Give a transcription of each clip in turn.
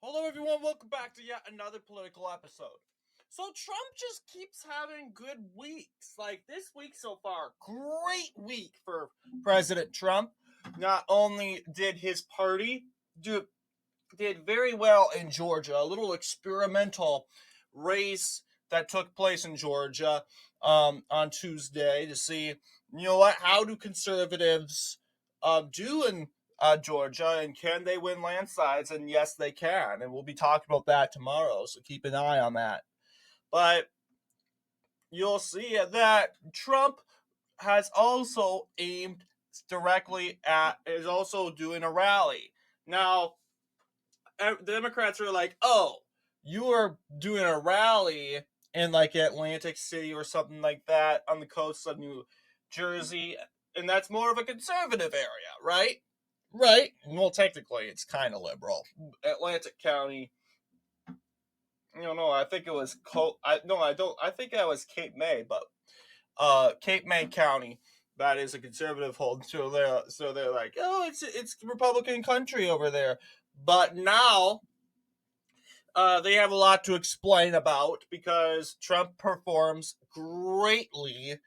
Hello, everyone. Welcome back to yet another political episode. So, Trump just keeps having good weeks. Like this week so far, great week for President Trump. Not only did his party did very well in Georgia, a little experimental race that took place in Georgia on Tuesday to see, how do conservatives do in Georgia, and can they win landslides? And yes, they can, and we'll be talking about that tomorrow, so keep an eye on that. But you'll see that Trump has also aimed directly is also doing a rally. Now, the Democrats are like, oh, you are doing a rally in like Atlantic City or something like that on the coast of New Jersey, and that's more of a conservative area, right? Right. Well, technically, it's kind of liberal. Atlantic County. No, I think it was I don't. I think that was Cape May, but Cape May County. That is a conservative hold. So they're like, oh, it's Republican country over there. But now they have a lot to explain about because Trump performs greatly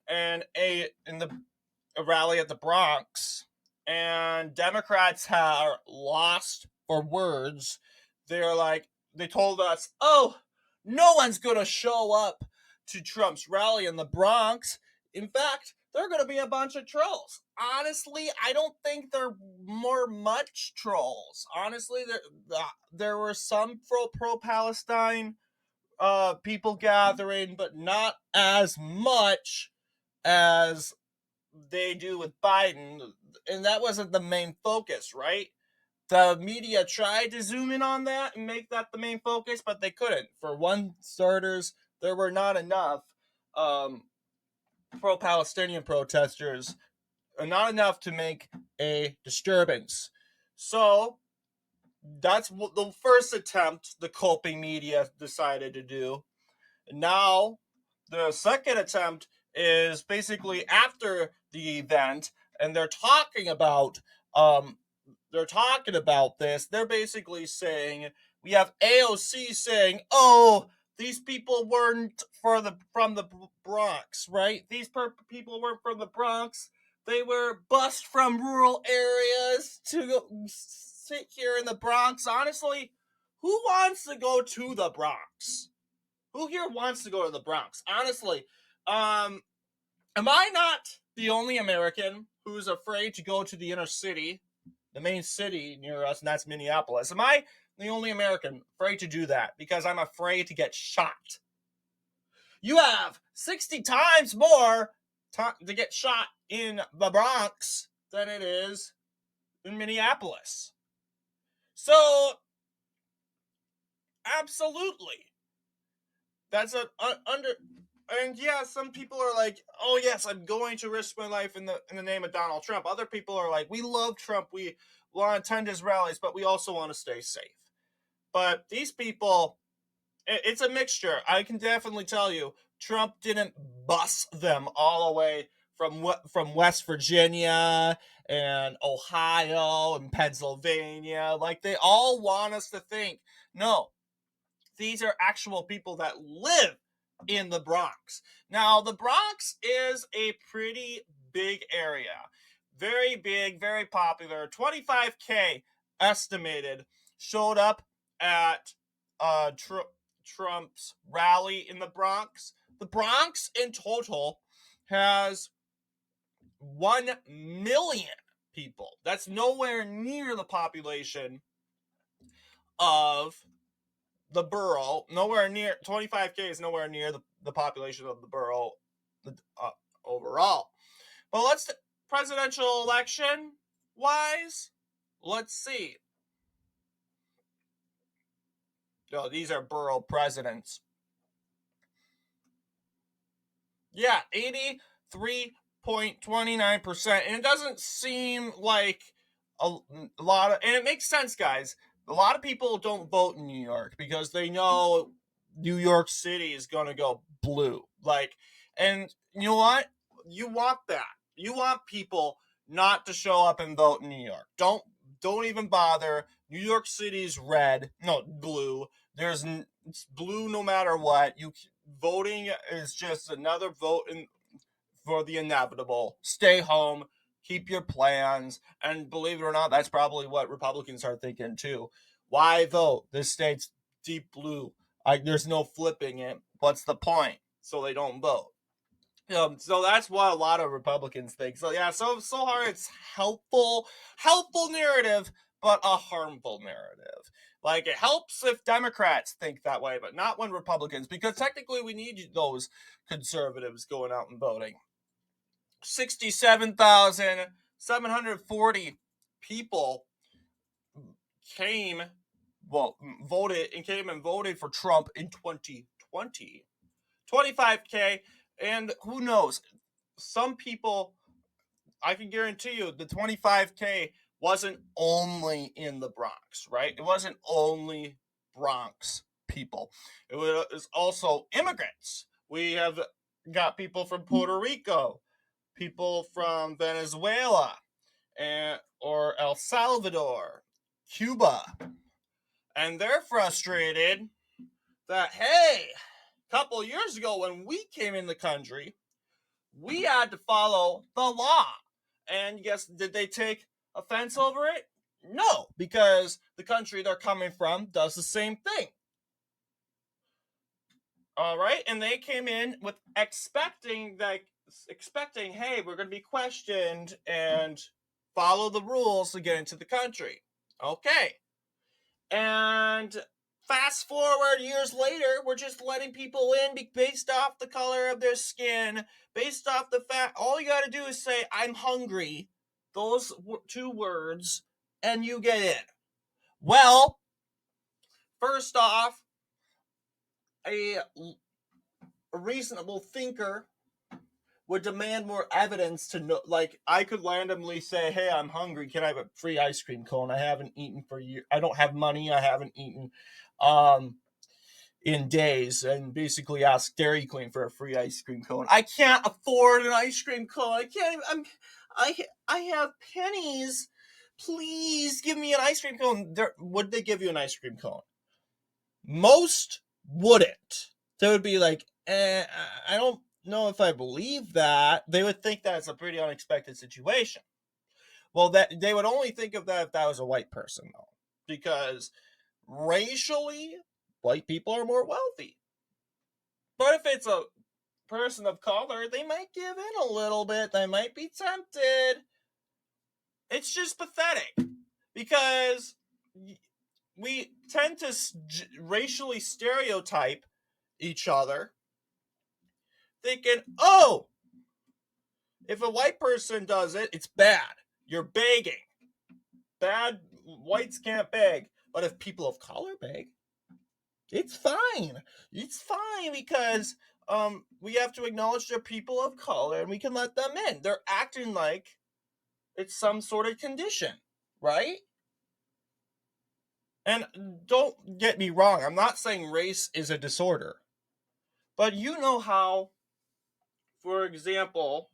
in a rally at the Bronx, and Democrats are lost for words. They told us, oh, no one's gonna show up to Trump's rally in the Bronx. In fact, they're going to be a bunch of trolls. Honestly, I don't think they're much trolls. Honestly, there were some pro-Palestine people gathering, but not as much as they do with Biden. And that wasn't the main focus, right? The media tried to zoom in on that and make that the main focus, but they couldn't. For one starters, there were not enough pro-Palestinian protesters, not enough to make a disturbance. So that's what the first attempt the coping media decided to do. Now the second attempt is basically after the event, and they're talking about this. They're basically saying, we have AOC saying, oh, these people weren't from the Bronx, right? These people weren't from the Bronx. They were bused from rural areas to sit here in the Bronx. Honestly, who wants to go to the Bronx? Who here wants to go to the Bronx? Honestly, am I not the only American who's afraid to go to the inner city, the main city near us, and that's Minneapolis? Am I the only American afraid to do that because I'm afraid to get shot? You have 60 times more to get shot in the Bronx than it is in Minneapolis. So, absolutely. That's and yeah, some people are like, oh yes, I'm going to risk my life in the name of Donald Trump. Other people are like, we love Trump, we want to attend his rallies, but we also want to stay safe. But these people, it's a mixture. I can definitely tell you, Trump didn't bus them all the way from West Virginia and Ohio and Pennsylvania. Like they all want us to think, no, these are actual people that live in the Bronx. Now, the Bronx is a pretty big area. Very big, very popular. 25K estimated showed up at Trump's rally in the Bronx. The Bronx in total has 1 million people. That's nowhere near the population of the borough. Nowhere near 25K is nowhere near the population of the borough overall. But presidential election wise, let's see. No, these are borough presidents. Yeah, 83.29%. And it doesn't seem like a lot of, and it makes sense, guys. A lot of people don't vote in New York because they know New York City is going to go blue. And you know what? You want that. You want people not to show up and vote in New York. Don't even bother. New York City's blue. It's blue no matter what. Voting is just another vote for the inevitable. Stay home, keep your plans, and believe it or not, that's probably what Republicans are thinking too. Why vote? This state's deep blue. There's no flipping it. What's the point? So they don't vote. So that's what a lot of Republicans think. So yeah, so hard. It's helpful narrative, but a harmful narrative. Like, it helps if Democrats think that way, but not when Republicans, because technically we need those conservatives going out and voting. 67,740 people voted for Trump in 2020. 25K, and who knows? Some people, I can guarantee you, the 25K wasn't only in the Bronx, right? It wasn't only Bronx people. It was also immigrants. We have got people from Puerto Rico, people from Venezuela, or El Salvador, Cuba, and they're frustrated that, hey, a couple of years ago when we came in the country, we had to follow the law. And guess, did they take offense over it? No, because the country they're coming from does the same thing. All right, and they came in with expecting, hey, we're going to be questioned and follow the rules to get into the country. Okay. And fast forward years later, we're just letting people in based off the color of their skin, based off the fact, all you got to do is say, I'm hungry, those two words, and you get in. Well, first off, a reasonable thinker would demand more evidence to know. Like, I could randomly say, hey, I'm hungry, can I have a free ice cream cone? I haven't eaten for years. I don't have money. I haven't eaten in days, and basically ask Dairy Queen for a free ice cream cone. I can't afford an ice cream cone. I can't even, I have pennies. Please give me an ice cream cone. Would they give you an ice cream cone? Most wouldn't. They would be like, I don't know if I believe that. They would think that's a pretty unexpected situation. Well, that they would only think of that if that was a white person, though, because racially, white people are more wealthy. But if it's a person of color, they might give in a little bit. They might be tempted. It's just pathetic, because we tend to racially stereotype each other, thinking, oh, if a white person does it, it's bad. You're begging. Bad whites can't beg. But if people of color beg, it's fine. It's fine, because we have to acknowledge they're people of color and we can let them in. They're acting like it's some sort of condition, right? And don't get me wrong, I'm not saying race is a disorder. But you know how, for example,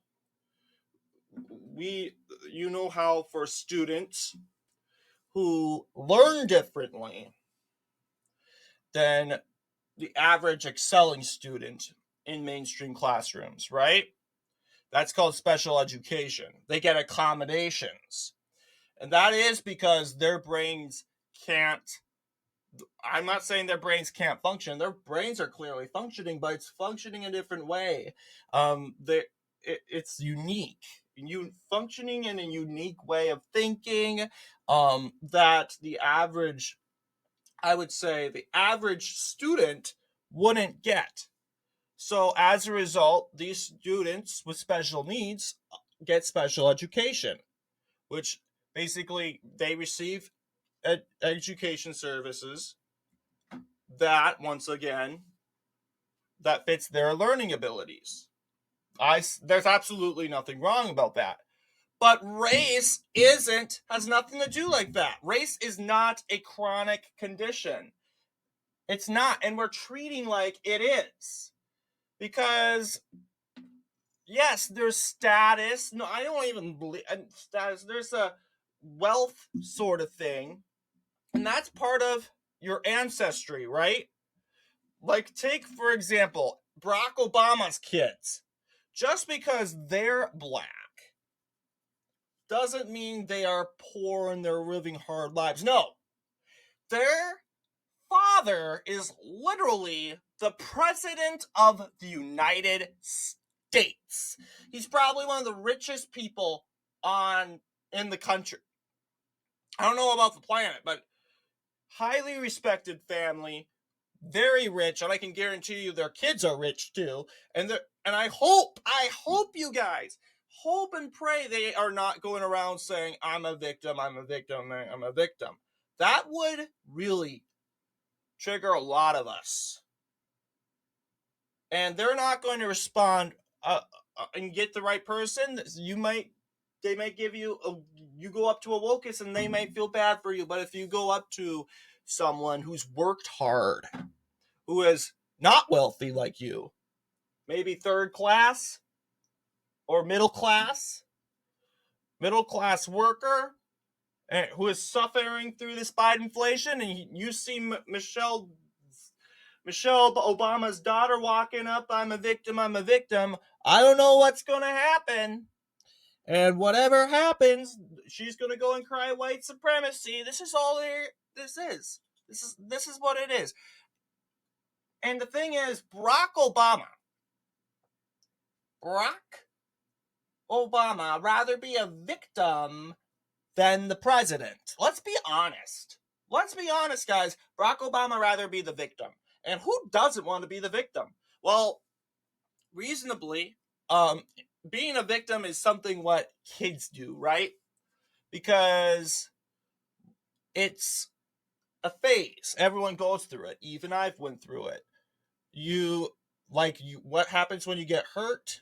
for students who learn differently than the average excelling student in mainstream classrooms, right? That's called special education. They get accommodations. And that is because their brains can't, I'm not saying their brains can't function. Their brains are clearly functioning, but it's functioning a different way. It's unique. Functioning in a unique way of thinking, that the average student wouldn't get. So as a result, these students with special needs get special education, which basically they receive education services that, once again, that fits their learning abilities. There's absolutely nothing wrong about that. But race has nothing to do like that. Race is not a chronic condition. It's not, and we're treating like it is. Because, yes, there's status. No, I don't even believe status. There's a wealth sort of thing. And that's part of your ancestry, right? Like, take, for example, Barack Obama's kids. Just because they're black doesn't mean they are poor and they're living hard lives. No. Their father is literally the president of the United States. He's probably one of the richest people in the country. I don't know about the planet, but highly respected family, very rich, and I can guarantee you their kids are rich too. And I hope you guys hope and pray they are not going around saying, I'm a victim, I'm a victim, I'm a victim. That would really trigger a lot of us. And they're not going to respond and get the right person. They might give you you go up to a wokist and they might feel bad for you. But if you go up to someone who's worked hard, who is not wealthy like you, maybe third class or middle class worker, who is suffering through this Bidenflation, and you see Michelle Obama's daughter walking up, I'm a victim, I don't know what's going to happen. And whatever happens, she's going to go and cry white supremacy. This is all this is. This is what it is. And the thing is, Barack Obama rather be a victim than the president. Let's be honest. Let's be honest, guys. Barack Obama rather be the victim. And who doesn't want to be the victim? Well, reasonably, being a victim is something what kids do, right? Because it's a phase. Everyone goes through it. Even I've went through it. What happens when you get hurt?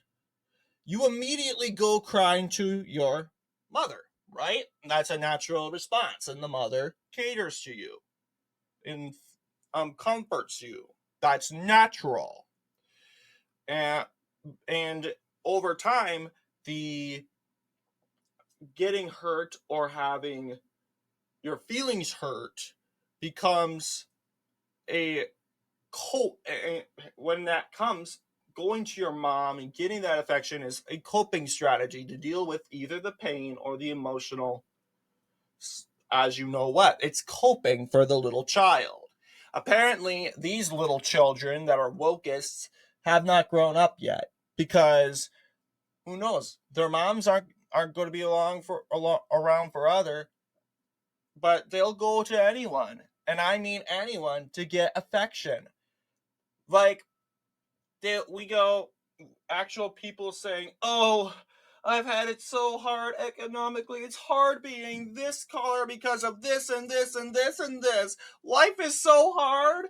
You immediately go crying to your mother, right? That's a natural response, and the mother caters to you and comforts you. That's natural. And over time, the getting hurt or having your feelings hurt becomes when that comes, going to your mom and getting that affection is a coping strategy to deal with either the pain or the emotional, as you know what. It's coping for the little child. Apparently, these little children that are wokeists have not grown up yet, because who knows? Their moms aren't going to be around forever, but they'll go to anyone, and I mean anyone, to get affection. Like, we go, actual people saying, oh, I've had it so hard economically. It's hard being this color because of this and this and this and this. Life is so hard.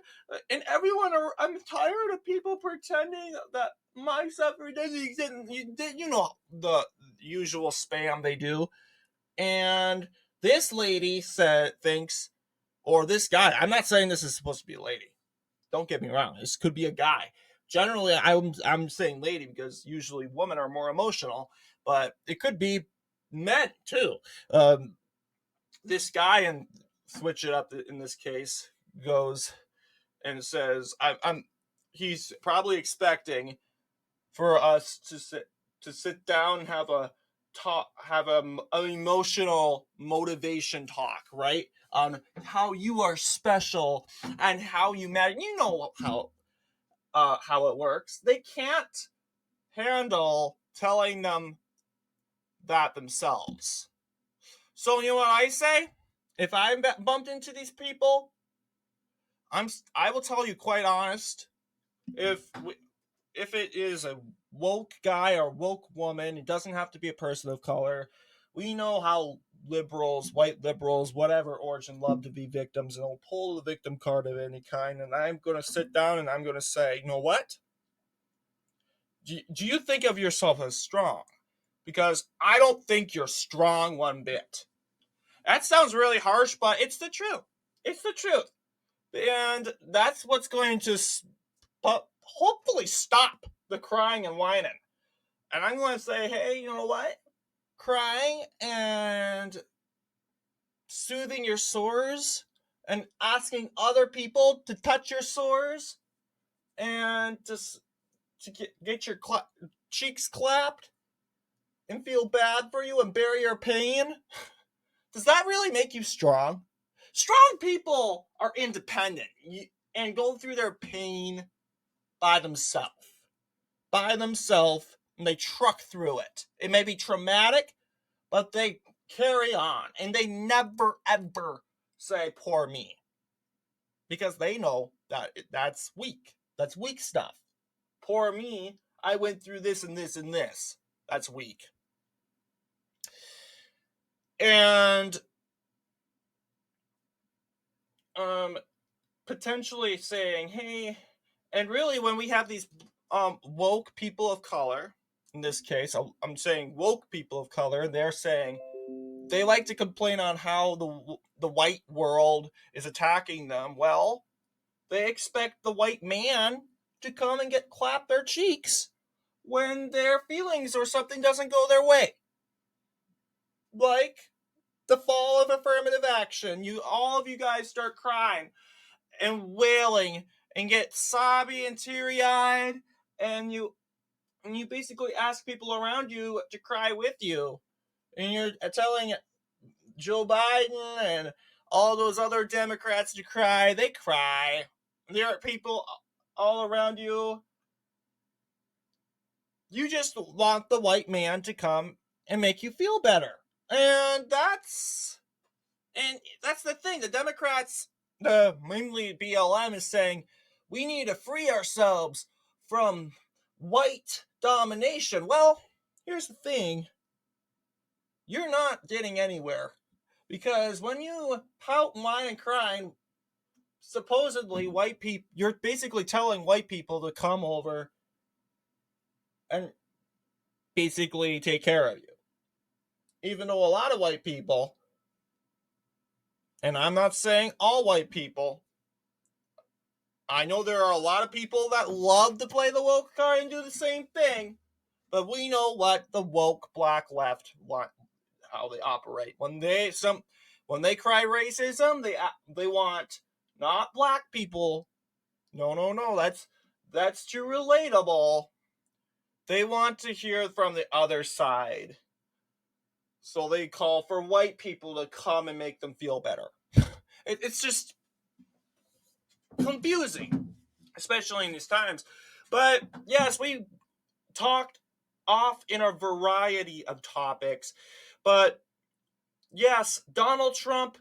And I'm tired of people pretending that my suffering doesn't exist. You know the usual spam they do. And this lady thinks, or this guy, I'm not saying this is supposed to be a lady. Don't get me wrong. This could be a guy. Generally, I'm saying lady because usually women are more emotional, but it could be men too. This guy, and switch it up in this case, goes and says, he's probably expecting for us to sit down and have an emotional motivation talk, right? On how you are special and how you matter. You know how it works. They can't handle telling them that themselves. So you know what I say? If I bumped into these people, I will tell you quite honest. If it is a woke guy or woke woman, it doesn't have to be a person of color. We know how liberals, white liberals, whatever origin, love to be victims, and they'll pull the victim card of any kind. And I'm going to sit down and I'm going to say, you know what? Do you think of yourself as strong? Because I don't think you're strong one bit. That sounds really harsh, but it's the truth. It's the truth. And that's what's going to hopefully stop the crying and whining. And I'm going to say, hey, you know what? Crying and soothing your sores and asking other people to touch your sores and to get your cheeks clapped and feel bad for you and bury your pain? Does that really make you strong? Strong people are independent and go through their pain by themselves. And they truck through it. It may be traumatic, but they carry on, and they never ever say poor me, because they know that that's weak. That's weak stuff. Poor me, I went through this and this and this. That's weak. And potentially saying, hey, and really when we have these woke people of color, in this case I'm saying woke people of color, they're saying they like to complain on how the white world is attacking them. Well, they expect the white man to come and clap their cheeks when their feelings or something doesn't go their way. Like the fall of affirmative action. All of you guys start crying and wailing and get sobby and teary-eyed, and you basically ask people around you to cry with you. And you're telling Joe Biden and all those other Democrats to cry. They cry. There are people all around you. You just want the white man to come and make you feel better. And that's the thing. The Democrats, mainly BLM, is saying we need to free ourselves from white domination. Well, here's the thing. You're not getting anywhere, because when you pout and whine and cry, supposedly white people, you're basically telling white people to come over and basically take care of you. Even though a lot of white people, and I'm not saying all white people, I know there are a lot of people that love to play the woke card and do the same thing, but we know what the woke black left want, how they operate. When they cry racism, they want not black people. No, that's too relatable. They want to hear from the other side. So they call for white people to come and make them feel better. It's just confusing, especially in these times. But yes, we talked off in a variety of topics. But yes, Donald Trump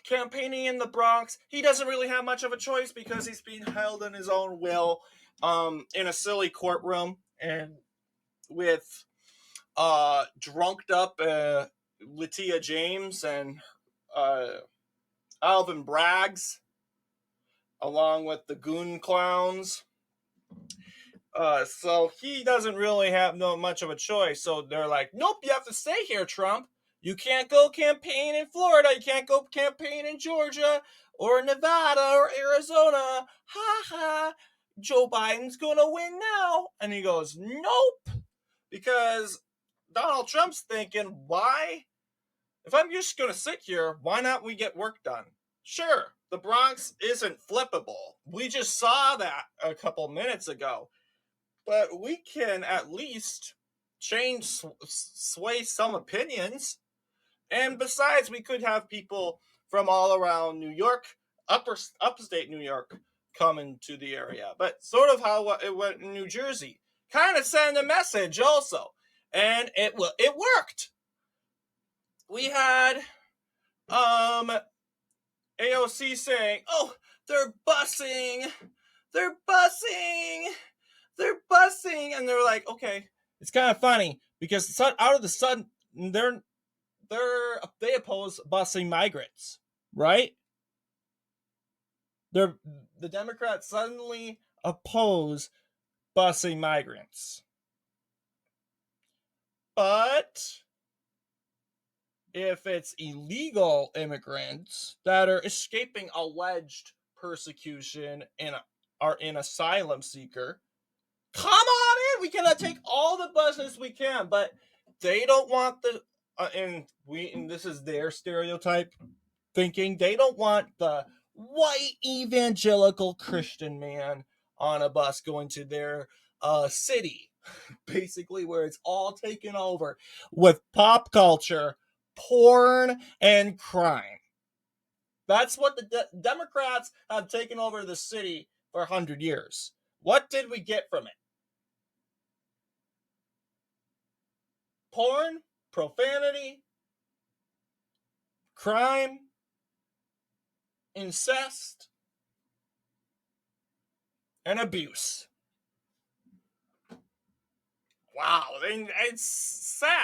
campaigning in the Bronx, he doesn't really have much of a choice because he's being held in his own will in a silly courtroom and with drunked up Latia James and Alvin Braggs, along with the goon clowns. So he doesn't really have much of a choice. So they're like, nope, you have to stay here, Trump. You can't go campaign in Florida. You can't go campaign in Georgia or Nevada or Arizona. Ha ha. Joe Biden's gonna win now. And he goes, nope. Because Donald Trump's thinking, why? If I'm just gonna sit here, why not we get work done? Sure, the Bronx isn't flippable. We just saw that a couple minutes ago. But we can at least sway some opinions. And besides, we could have people from all around New York, upstate New York, coming to the area. But sort of how it went in New Jersey. Kind of send a message also. And it worked. We had AOC saying, oh, they're busing. And they're like, okay, it's kind of funny because out of the sudden they oppose busing migrants, right? The Democrats suddenly oppose busing migrants. But if it's illegal immigrants that are escaping alleged persecution and are an asylum seeker, come on in. We cannot take all the business we can, but they don't want and this is their stereotype thinking. They don't want the white evangelical Christian man on a bus going to their city, basically, where it's all taken over with pop culture, porn, and crime. That's what the Democrats have taken over the city for 100 years. What did we get from it? Porn, profanity, crime, incest, and abuse. Wow, it's sad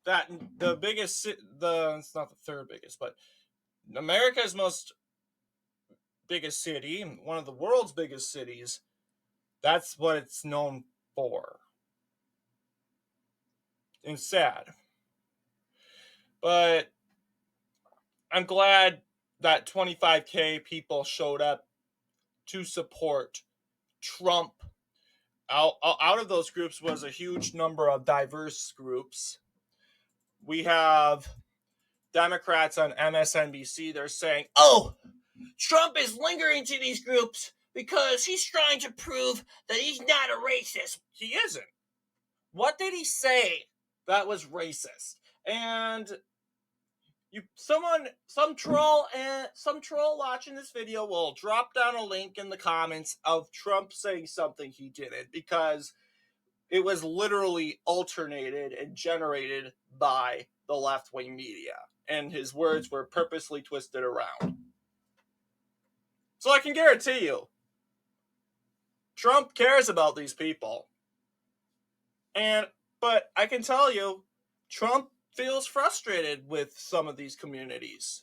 that the biggest, it's not the third biggest, but America's biggest city, one of the world's biggest cities, that's what it's known for. It's sad. But I'm glad that 25K people showed up to support Trump. Out of those groups was a huge number of diverse groups. We have Democrats on MSNBC. They're saying, oh, Trump is lingering to these groups because he's trying to prove that he's not a racist. He isn't. What did he say that was racist? And some troll watching this video will drop down a link in the comments of Trump saying something he didn't, because it was literally alternated and generated by the left-wing media, and his words were purposely twisted around. So I can guarantee you, Trump cares about these people. But I can tell you, Trump feels frustrated with some of these communities.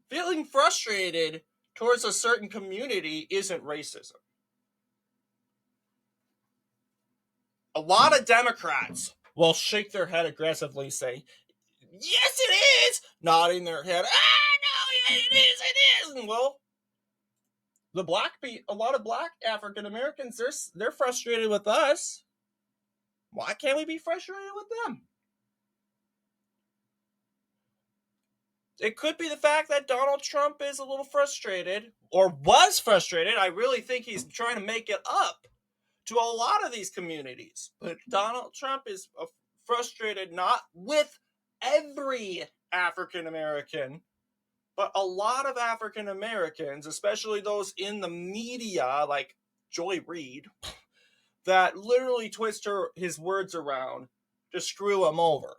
Feeling frustrated towards a certain community isn't racism. A lot of Democrats will shake their head aggressively, say, yes, it is, nodding their head, no, it is. And well, a lot of black African Americans, they're frustrated with us. Why can't we be frustrated with them? It could be the fact that Donald Trump is a little frustrated, or was frustrated. I really think he's trying to make it up to a lot of these communities. But Donald Trump is frustrated not with every African American, but a lot of African Americans, especially those in the media, like Joy Reid, that literally twist his words around to screw him over.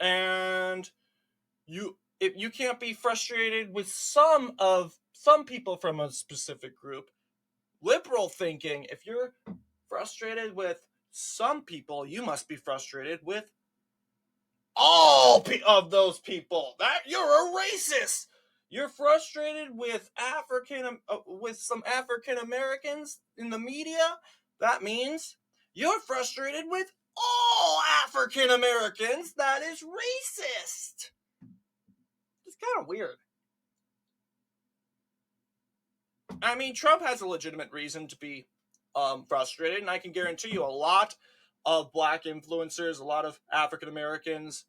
And if you can't be frustrated with some people from a specific group, liberal thinking, if you're frustrated with some people, you must be frustrated with all of those people. That you're a racist. You're frustrated with some African Americans in the media. That means you're frustrated with all African Americans. That is racist. It's kind of weird. I mean, Trump has a legitimate reason to be frustrated, and I can guarantee you a lot of black influencers, a lot of African Americans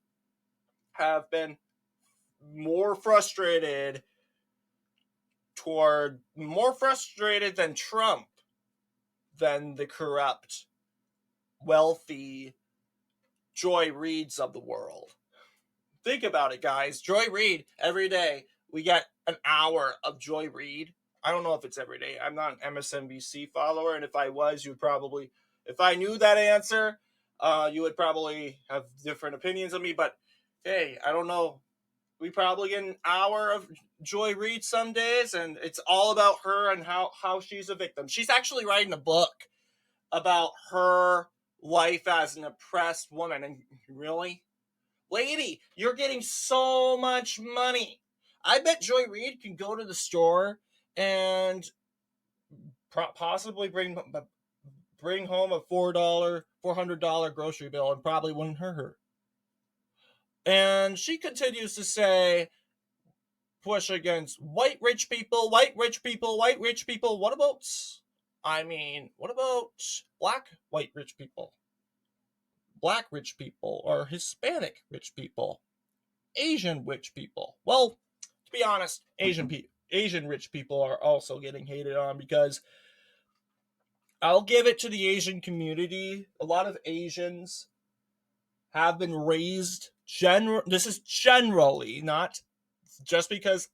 have been more frustrated than Trump than the corrupt, wealthy Joy Reids of the world. Think about it, guys. Joy Reid, every day we get an hour of Joy Reid. I don't know if it's every day. I'm not an MSNBC follower, and if I was, if I knew that answer, you would probably have different opinions of me. But hey, I don't know. We probably get an hour of Joy Reid some days, and it's all about her and how she's a victim. She's actually writing a book about her life as an oppressed woman. And really, lady, you're getting so much money. I bet Joy Reid can go to the store and possibly bring home a $400 grocery bill, and probably wouldn't hurt her. And she continues to say, push against white rich people. What about black white rich people? Black rich people or Hispanic rich people, Asian rich people. Well, to be honest, Asian rich people are also getting hated on because I'll give it to the Asian community. A lot of Asians have been raised this is generally, not just because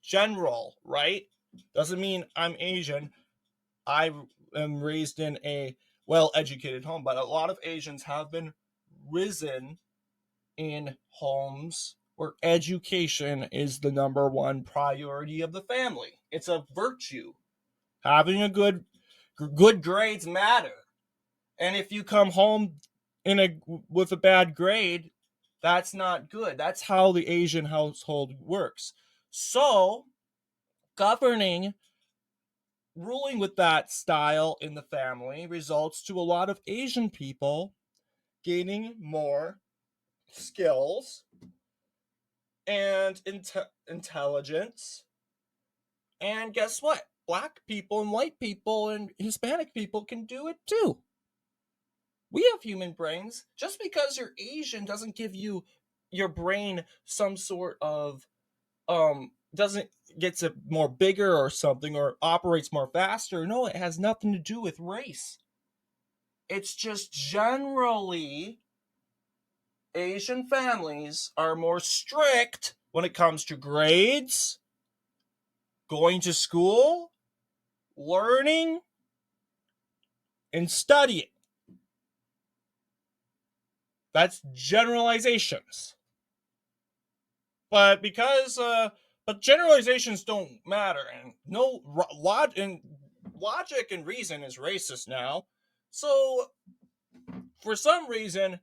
general, right? Doesn't mean I'm Asian. I am raised in a well-educated home, but a lot of Asians have been risen in homes where education is the number one priority of the family. It's a virtue. Having a good grades matter. And if you come home with a bad grade, that's not good. That's how the Asian household works. So, ruling with that style in the family results to a lot of Asian people gaining more skills and intelligence. And guess what? Black people and white people and Hispanic people can do it too. We have human brains. Just because you're Asian doesn't give you your brain some sort of doesn't gets it more bigger or something or operates more faster. No, it has nothing to do with race. It's just generally Asian families are more strict when it comes to grades, going to school, learning, and studying. That's generalizations. But but generalizations don't matter, and logic and reason is racist now. So for some reason,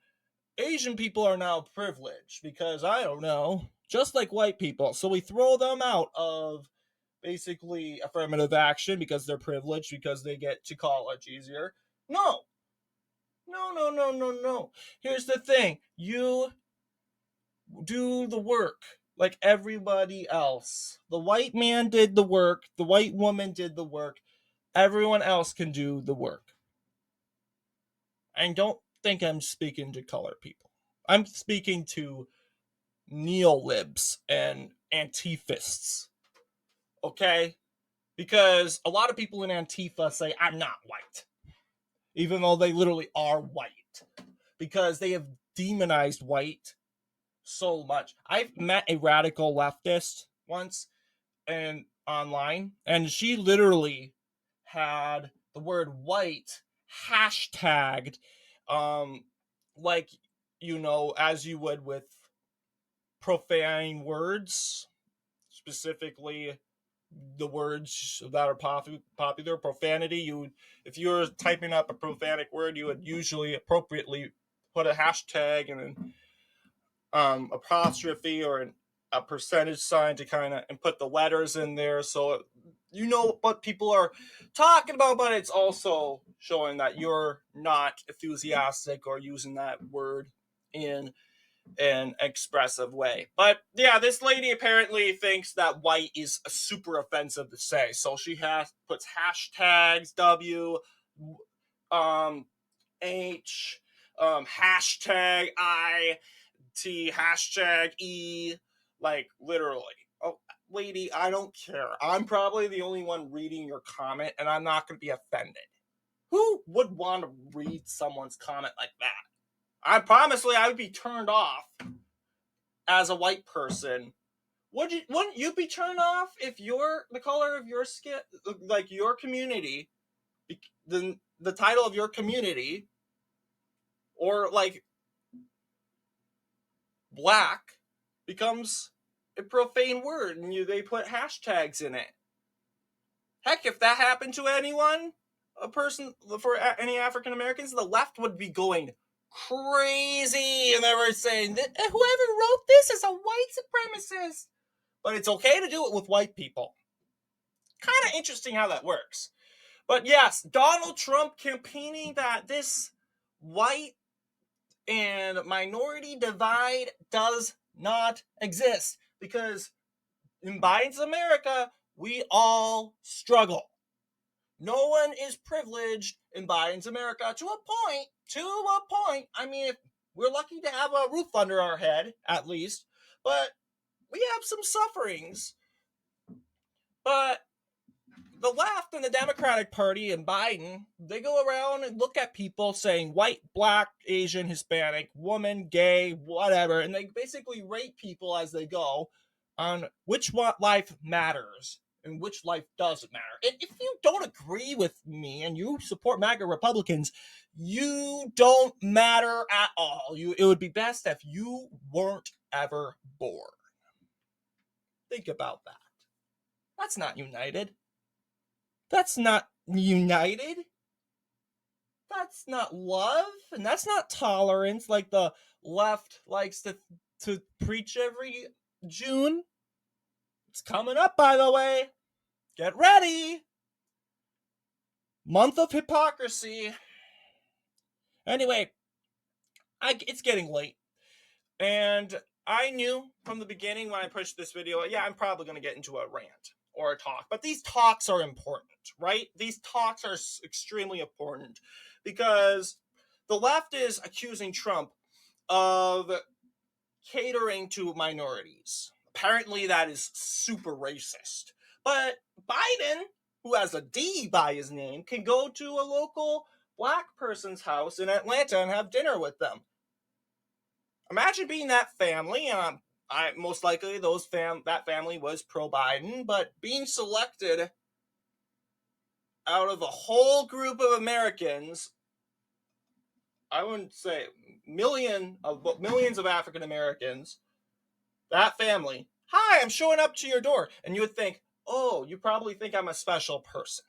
Asian people are now privileged because I don't know, just like white people. So we throw them out of basically affirmative action because they're privileged because they get to college easier. No. No. Here's the thing. You do the work like everybody else. The white man did the work, the white woman did the work. Everyone else can do the work. And don't think I'm speaking to colored people. I'm speaking to neolibs and antifists. Okay? Because a lot of people in Antifa say, I'm not white. Even though they literally are white. Because they have demonized white so much. I've met a radical leftist once and online, and she literally had the word white hashtagged like as you would with profane words, specifically the words that are popular profanity. If you were typing up a profanic word, you would usually appropriately put a hashtag and an apostrophe or a percentage sign to kind of and put the letters in there so you know what people are talking about, but it's also showing that you're not enthusiastic or using that word in an expressive way. But yeah, this lady apparently thinks that white is super offensive to say, so she puts hashtags H hashtag I T hashtag E, like literally. Oh, lady, I don't care. I'm probably the only one reading your comment, and I'm not going to be offended. Who would want to read someone's comment like that? I promise I would be turned off as a white person. Wouldn't you be turned off if the color of your skin, like your community, the title of your community, or like black becomes a profane word and they put hashtags in it? Heck, if that happened to anyone, for any African Americans, the left would be going crazy and they were saying that whoever wrote this is a white supremacist. But it's okay to do it with white people. Kind of interesting how that works. But yes, Donald Trump campaigning that this white and minority divide does not exist, because in Biden's America, we all struggle. No one is privileged in Biden's America to a point, to a point. I mean, we're lucky to have a roof under our head, at least, but we have some sufferings. But the left and the Democratic Party and Biden, they go around and look at people saying white, black, Asian, Hispanic, woman, gay, whatever, and they basically rate people as they go on which life matters and which life doesn't matter. And if you don't agree with me and you support MAGA Republicans, you don't matter at all. It would be best if you weren't ever born. Think about that. That's not united. That's not united. That's not love, and that's not tolerance like the left likes to preach every June. It's coming up, by the way. Get ready. Month of hypocrisy. Anyway, it's getting late, and I knew from the beginning when I pushed this video, yeah, I'm probably going to get into a rant or a talk, but these talks are important, right? These talks are extremely important because the left is accusing Trump of catering to minorities. Apparently that is super racist. But Biden, who has a D by his name, can go to a local black person's house in Atlanta and have dinner with them. Imagine being that family, and most likely that family was pro-Biden, but being selected out of a whole group of Americans, I wouldn't say millions of African Americans, that family, hi, I'm showing up to your door, and you would think, oh, you probably think I'm a special person.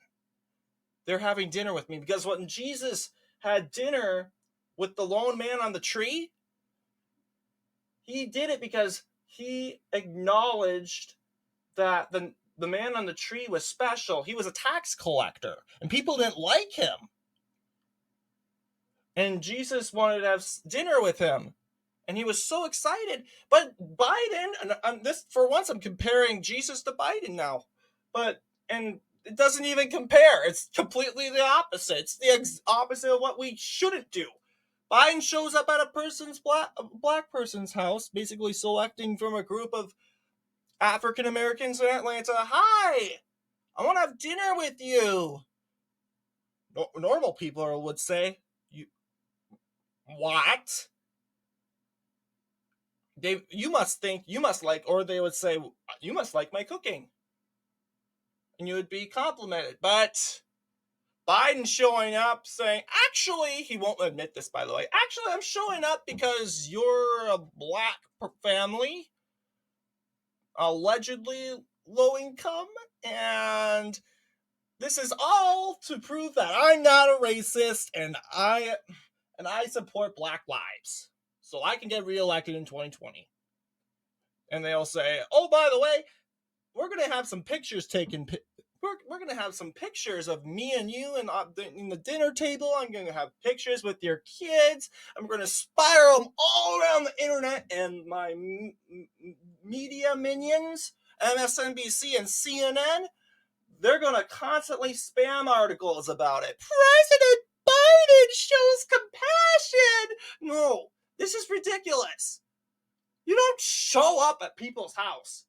They're having dinner with me, because when Jesus had dinner with the lone man on the tree, he did it because he acknowledged that the man on the tree was special. He was a tax collector, and people didn't like him. And Jesus wanted to have dinner with him, and he was so excited. But Biden, and this, for once, I'm comparing Jesus to Biden now, and it doesn't even compare. It's completely the opposite. It's the opposite of what we shouldn't do. Biden shows up at a black person's house, basically selecting from a group of African Americans in Atlanta. Hi, I want to have dinner with you. Normal people would say, what? You must like, or they would say, you must like my cooking. And you would be complimented. But Biden showing up saying, actually, he won't admit this, by the way. Actually, I'm showing up because you're a black family, allegedly low income, and this is all to prove that I'm not a racist, and I support black lives, so I can get reelected in 2020. And they'll say, oh, by the way, we're gonna have some pictures taken. We're gonna have some pictures of me and you in the dinner table. I'm gonna have pictures with your kids. I'm gonna spiral them all around the internet, and my media minions, MSNBC and CNN, they're gonna constantly spam articles about it. President Biden shows compassion. No, this is ridiculous. You don't show up at people's houses.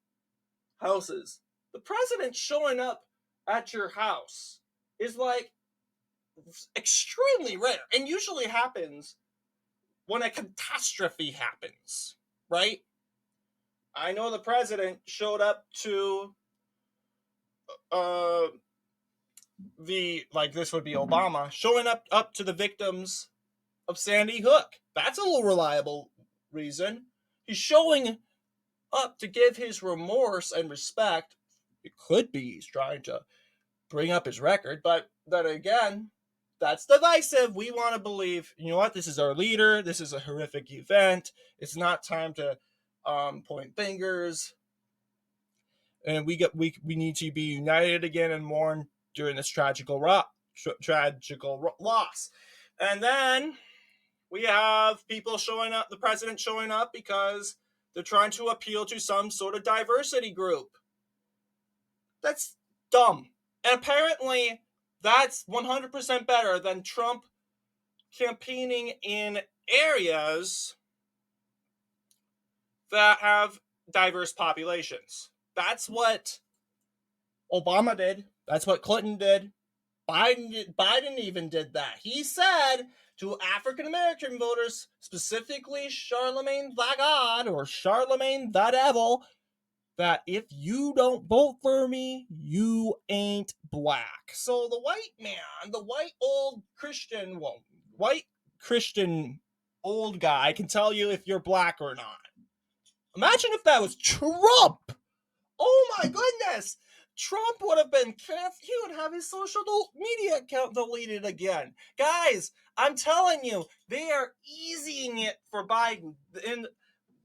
The president showing up at your house is like extremely rare, and usually happens when a catastrophe happens, right? I know the president showed up to this would be Obama showing up to the victims of Sandy Hook. That's a little reliable reason. He's showing up to give his remorse and respect. It could be he's trying to bring up his record, but then again, that's divisive. We want to believe, you know what, this is our leader, this is a horrific event, it's not time to point fingers, and we need to be united again and mourn during this tragical loss. And then we have people showing up, the president showing up because they're trying to appeal to some sort of diversity group. That's dumb. And apparently, that's 100% better than Trump campaigning in areas that have diverse populations. That's what Obama did. That's what Clinton did. Biden even did that. He said to African American voters, specifically Charlemagne the God or Charlemagne the Devil, that if you don't vote for me, you ain't black. So the white man, the white Christian old guy can tell you if you're black or not. Imagine if that was Trump. Oh my goodness. Trump would have been canceled. He would have his social media account deleted again. Guys, I'm telling you, they are easing it for Biden. And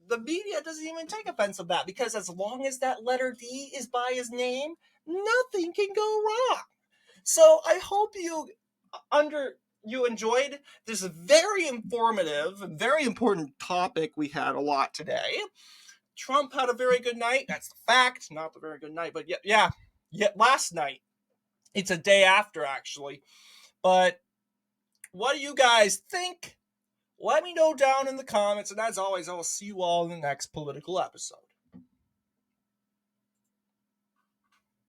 the media doesn't even take offense of that, because as long as that letter D is by his name, nothing can go wrong. So I hope you enjoyed this very informative, very important topic we had a lot today. Trump had a very good night. That's the fact. Not the very good night, but yeah, last night. It's a day after, actually. But what do you guys think? Let me know down in the comments. And as always, I will see you all in the next political episode.